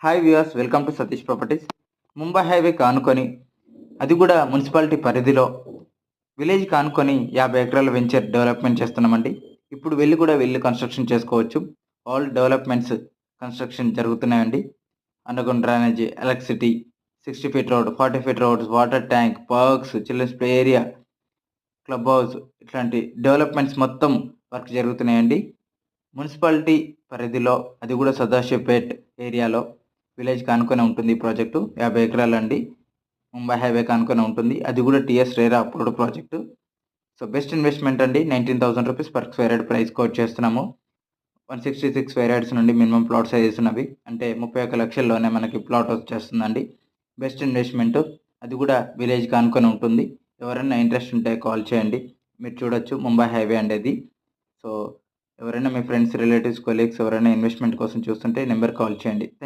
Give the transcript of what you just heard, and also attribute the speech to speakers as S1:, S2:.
S1: Hi viewers, welcome to Satish properties. Mumbai హైవేకి ఆనుకొని, అది కూడా మున్సిపాలిటీ పరిధిలో విలేజ్కి ఆనుకొని 50 ఎకరాల వెంచర్ డెవలప్మెంట్ చేస్తున్నామండి. ఇప్పుడు వెళ్ళి కన్స్ట్రక్షన్ చేసుకోవచ్చు. ఆల్ డెవలప్మెంట్స్ కన్స్ట్రక్షన్ జరుగుతున్నాయండి. Underground drainage, electricity, 60 feet road, 40 feet roads, water tank, parks, children's play area, club house, ఇట్లాంటి డెవలప్మెంట్స్ మొత్తం వర్క్ జరుగుతున్నాయండి. మున్సిపాలిటీ పరిధిలో, అది కూడా సదాశివపేట్ ఏరియాలో విలేజ్కి ఆనుకొని ఉంటుంది ఈ ప్రాజెక్టు. 50 ఎకరాలండి. ముంబై హైవేకి ఆనుకొని ఉంటుంది. అది కూడా TS RERA approved project. So best investment అండి. 19,000 rupees per square yard price coat చేస్తున్నాము. 166 స్క్వేర్ యార్డ్స్ నుండి మినిమం ప్లాట్ సైజెస్ ఉన్నవి, అంటే 31 లక్షల్లోనే మనకి ప్లాట్ వచ్చేస్తుందండి. బెస్ట్ ఇన్వెస్ట్మెంట్, అది కూడా విలేజ్కి ఆనుకొని ఉంటుంది. ఎవరైనా ఇంట్రెస్ట్ ఉంటే కాల్ చేయండి. మీరు చూడొచ్చు ముంబై హైవే అనేది. సో ఎవరైనా మీ ఫ్రెండ్స్, రిలేటివ్స్, కొలీగ్స్ ఎవరైనా ఇన్వెస్ట్మెంట్ కోసం చూస్తుంటే నెంబర్ కాల్ చేయండి.